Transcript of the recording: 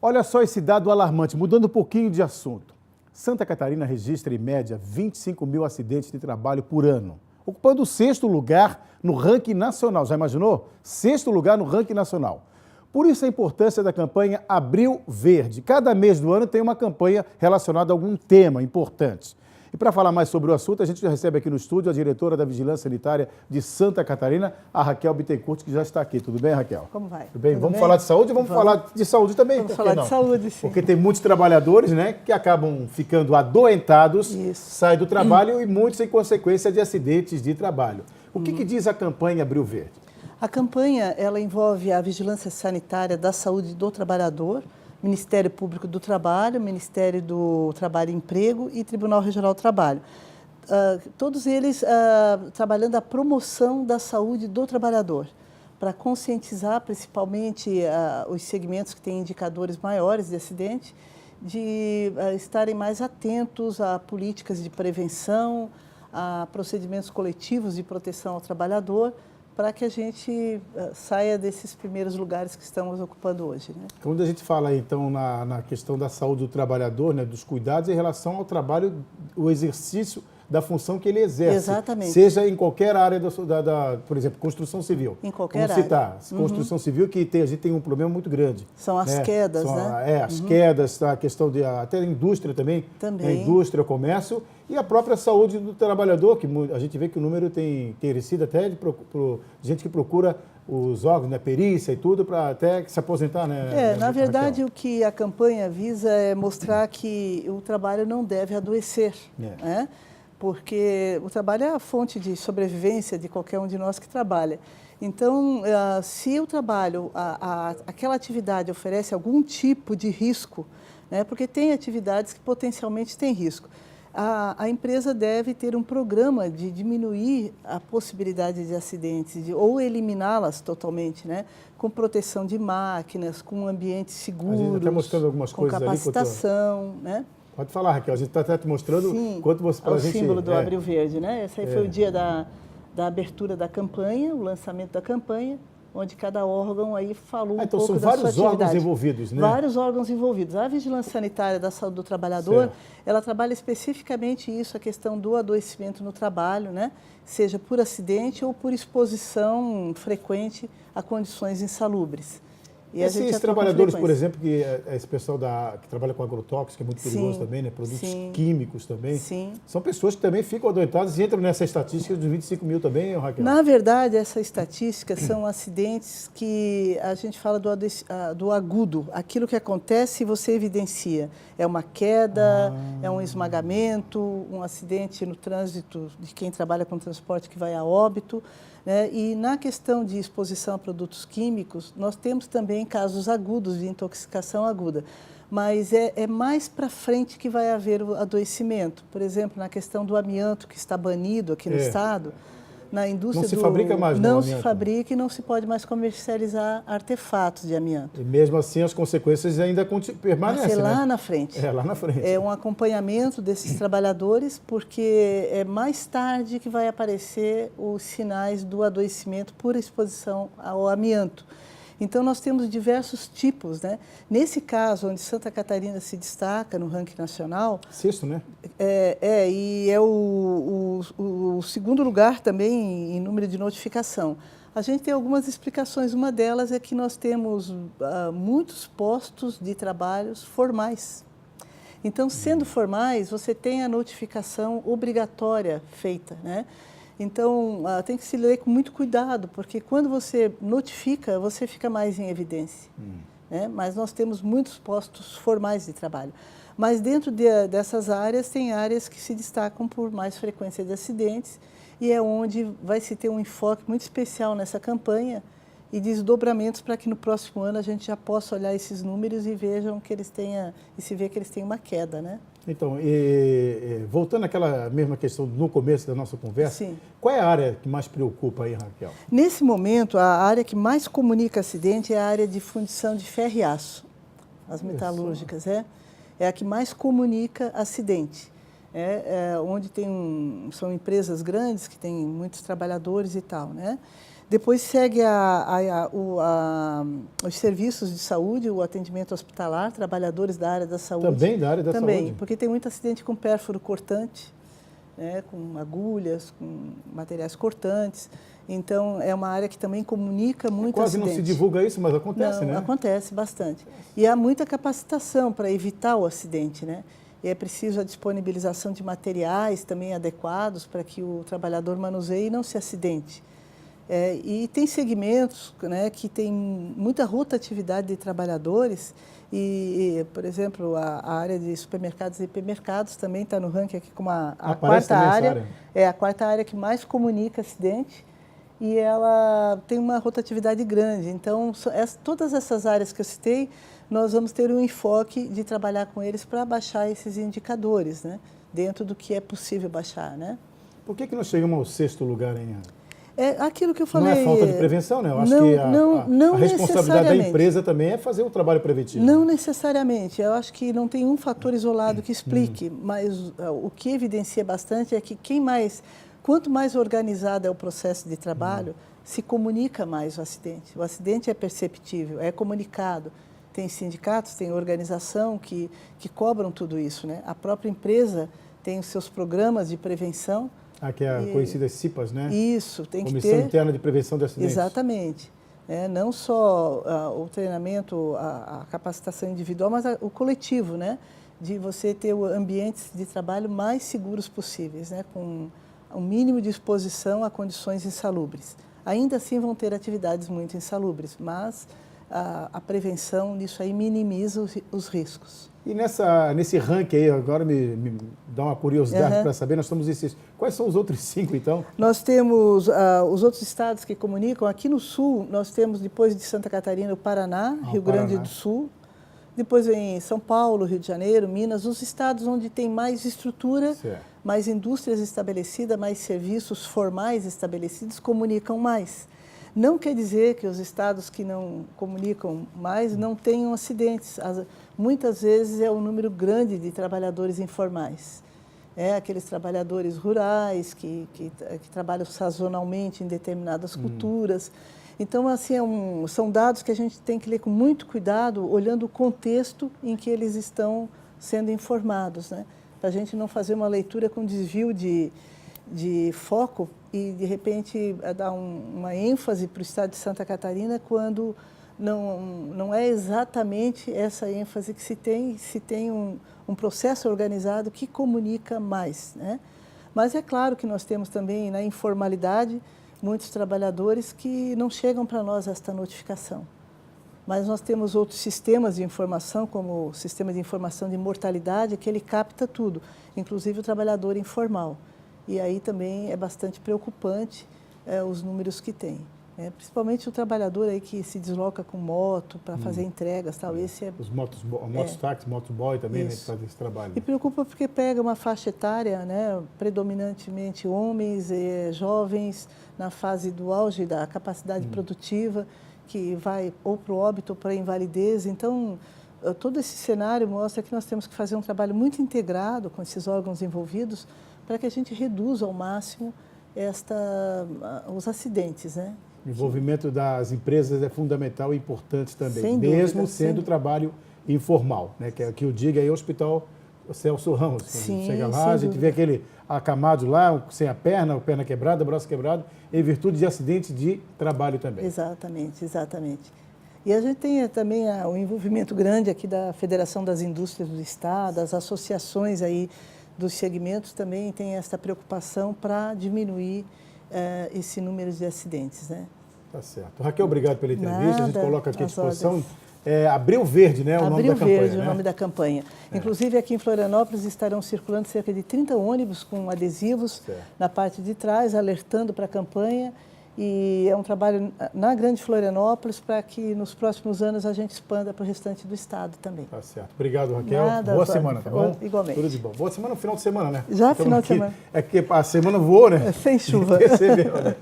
Olha só esse dado alarmante, mudando um pouquinho de assunto. Santa Catarina registra, em média, 25 mil acidentes de trabalho por ano, ocupando o 6º lugar no ranking nacional. Já imaginou? 6º lugar no ranking nacional. Por isso a importância da campanha Abril Verde. Cada mês do ano tem uma campanha relacionada a algum tema importante. E para falar mais sobre o assunto, a gente já recebe aqui no estúdio a diretora da Vigilância Sanitária de Santa Catarina, a Raquel Bittencourt, que já está aqui. Tudo bem, Raquel? Como vai? Tudo bem? Vamos falar de saúde ou vamos falar de saúde também? Vamos falar de saúde, sim. Porque tem muitos trabalhadores, né, que acabam ficando adoentados, saem do trabalho e muitos em consequência de acidentes de trabalho. O que diz a campanha Abril Verde? A campanha, ela envolve a Vigilância Sanitária da Saúde do Trabalhador, Ministério Público do Trabalho, Ministério do Trabalho e Emprego e Tribunal Regional do Trabalho. Todos eles trabalhando a promoção da saúde do trabalhador, para conscientizar principalmente os segmentos que têm indicadores maiores de acidente, de estarem mais atentos a políticas de prevenção, a procedimentos coletivos de proteção ao trabalhador, para que a gente saia desses primeiros lugares que estamos ocupando hoje, né? Quando a gente fala, então, na questão da saúde do trabalhador, né, dos cuidados em relação ao trabalho, o exercício da função que ele exerce. Exatamente. Seja em qualquer área, por exemplo, construção civil. Em qualquer área. Vamos citar, construção civil, que a gente tem um problema muito grande. São as quedas, né? As quedas, a questão até a indústria também. A indústria, o comércio e a própria saúde do trabalhador, que a gente vê que o número tem crescido até de gente que procura os órgãos, né, perícia e tudo, para até se aposentar, né? Na verdade, o que a campanha visa é mostrar que o trabalho não deve adoecer, né? Porque o trabalho é a fonte de sobrevivência de qualquer um de nós que trabalha. Então, se o trabalho, aquela atividade oferece algum tipo de risco, né, porque tem atividades que potencialmente têm risco, a empresa deve ter um programa de diminuir a possibilidade de acidentes ou eliminá-las totalmente, né, com proteção de máquinas, com ambientes seguros, tá mostrando algumas com coisas capacitação, né? Pode falar, Raquel, a gente está até te mostrando quanto você... o símbolo do Abril Verde, né? Esse aí foi o dia da abertura da campanha, o lançamento da campanha, onde cada órgão aí falou um pouco da sua atividade. Então são vários órgãos envolvidos, né? Vários órgãos envolvidos. A Vigilância Sanitária da Saúde do Trabalhador, ela trabalha especificamente isso, a questão do adoecimento no trabalho, né? Seja por acidente ou por exposição frequente a condições insalubres. E esses trabalhadores, por exemplo, que esse pessoal que trabalha com agrotóxicos, que é muito perigoso também, né? Produtos químicos também, são pessoas que também ficam adoentadas e entram nessa estatística dos 25 mil também, Raquel? Na verdade, essa estatística são acidentes que a gente fala do agudo, aquilo que acontece e você evidencia. É uma queda, é um esmagamento, um acidente no trânsito de quem trabalha com transporte que vai a óbito, né? E na questão de exposição a produtos químicos, nós temos também casos agudos de intoxicação aguda, mas é mais para frente que vai haver o adoecimento. Por exemplo, na questão do amianto, que está banido aqui no estado, na indústria não se fabrica mais não se fabrica e não se pode mais comercializar artefatos de amianto. E mesmo assim as consequências ainda permanecem, lá na frente. Lá na frente. É um acompanhamento desses trabalhadores, porque é mais tarde que vai aparecer os sinais do adoecimento por exposição ao amianto. Então, nós temos diversos tipos, né? Nesse caso, onde Santa Catarina se destaca no ranking nacional... 6º, né? E é o 2º lugar também em número de notificação. A gente tem algumas explicações. Uma delas é que nós temos muitos postos de trabalhos formais. Então, sendo formais, você tem a notificação obrigatória feita, né? Então, tem que se ler com muito cuidado, porque quando você notifica, você fica mais em evidência. Né? Mas nós temos muitos postos formais de trabalho. Mas dentro dessas áreas, tem áreas que se destacam por mais frequência de acidentes e é onde vai se ter um enfoque muito especial nessa campanha e desdobramentos para que no próximo ano a gente já possa olhar esses números e vejam que eles tenham, e se vê que eles têm uma queda, né? Então, voltando àquela mesma questão no começo da nossa conversa, qual é a área que mais preocupa aí, Raquel? Nesse momento, a área que mais comunica acidente é a área de fundição de ferro e aço, as metalúrgicas, é a que mais comunica acidente. Onde são empresas grandes que têm muitos trabalhadores e tal, né? Depois segue os serviços de saúde, o atendimento hospitalar, trabalhadores da área da saúde. Também da área da saúde? Também, porque tem muito acidente com pérfuro cortante, né, com agulhas, com materiais cortantes. Então, é uma área que também comunica muito Quase acidente. não se divulga isso, mas acontece, Não, né? acontece bastante. E há muita capacitação para evitar o acidente, né? E é preciso a disponibilização de materiais também adequados para que o trabalhador manuseie e não se acidente. E tem segmentos, né, que tem muita rotatividade de trabalhadores por exemplo, a área de supermercados e hipermercados também está no ranking aqui como a quarta área. É a quarta área que mais comunica acidente e ela tem uma rotatividade grande. Então, todas essas áreas que eu citei, nós vamos ter um enfoque de trabalhar com eles para baixar esses indicadores, né, dentro do que é possível baixar, né? Por que nós chegamos ao 6º lugar, hein? É aquilo que eu falei. Não é falta de prevenção, né? Eu acho que a responsabilidade da empresa também é fazer o trabalho preventivo. Não necessariamente. Eu acho que não tem um fator isolado que explique, mas o que evidencia bastante é que quanto mais organizado é o processo de trabalho, se comunica mais o acidente. O acidente é perceptível, é comunicado. Tem sindicatos, tem organização que cobram tudo isso, né? A própria empresa tem os seus programas de prevenção. Que é a conhecida CIPAS, né? Isso, tem Comissão que ter. Interna de Prevenção de Acidentes. Exatamente. Não só o treinamento, a capacitação individual, mas o coletivo, né? De você ter ambientes de trabalho mais seguros possíveis, né? Com o mínimo de exposição a condições insalubres. Ainda assim vão ter atividades muito insalubres, mas a prevenção nisso aí minimiza os riscos. E nesse ranking aí, agora me dá uma curiosidade para saber, nós estamos esses. Quais são os outros 5, então? Nós temos os outros estados que comunicam. Aqui no Sul, nós temos, depois de Santa Catarina, o Paraná, Rio Grande do Sul. Depois vem São Paulo, Rio de Janeiro, Minas, os estados onde tem mais estrutura, mais indústrias estabelecidas, mais serviços formais estabelecidos, comunicam mais. Não quer dizer que os estados que não comunicam mais não tenham acidentes. Muitas vezes é um número grande de trabalhadores informais. Aqueles trabalhadores rurais que trabalham sazonalmente em determinadas culturas. Então, assim, são dados que a gente tem que ler com muito cuidado, olhando o contexto em que eles estão sendo informados, né? Para a gente não fazer uma leitura com desvio de foco e, de repente, dar uma ênfase para o estado de Santa Catarina quando não é exatamente essa ênfase que se tem um processo organizado que comunica mais, né? Mas é claro que nós temos também, na informalidade, muitos trabalhadores que não chegam para nós esta notificação. Mas nós temos outros sistemas de informação, como o sistema de informação de mortalidade, que ele capta tudo, inclusive o trabalhador informal. E aí também é bastante preocupante os números que tem. Principalmente o trabalhador aí que se desloca com moto para fazer entregas, tal. Esse os mototáxi, motoboy também, né, que fazem esse trabalho. E preocupa porque pega uma faixa etária, né, predominantemente homens e jovens na fase do auge da capacidade produtiva, que vai ou para o óbito ou para a invalidez. Então, todo esse cenário mostra que nós temos que fazer um trabalho muito integrado com esses órgãos envolvidos para que a gente reduza ao máximo os acidentes, né? O envolvimento das empresas é fundamental e importante também, sem mesmo dúvida, sendo trabalho informal, né? Que eu diga aí, Hospital Celso Ramos. Sim, chega lá, a gente vê aquele acamado lá, sem a perna quebrada, braço quebrado, em virtude de acidente de trabalho também. Exatamente, exatamente. E a gente tem também o envolvimento grande aqui da Federação das Indústrias do Estado, as associações aí dos segmentos também têm essa preocupação para diminuir esse número de acidentes, né? Tá certo. Raquel, obrigado pela entrevista. Nada, a gente coloca aqui à disposição. Abril Verde, né? O nome da campanha. Abril Verde, o nome da campanha. Inclusive, aqui em Florianópolis estarão circulando cerca de 30 ônibus com adesivos na parte de trás, alertando para a campanha. E é um trabalho na Grande Florianópolis para que nos próximos anos a gente expanda para o restante do estado também. Tá certo. Obrigado, Raquel. Nada, boa semana, tá bom? Igualmente. Tudo de bom. Boa semana no final de semana, né? Já final de semana. É que a semana voou, né? Sem chuva. Percebeu, né?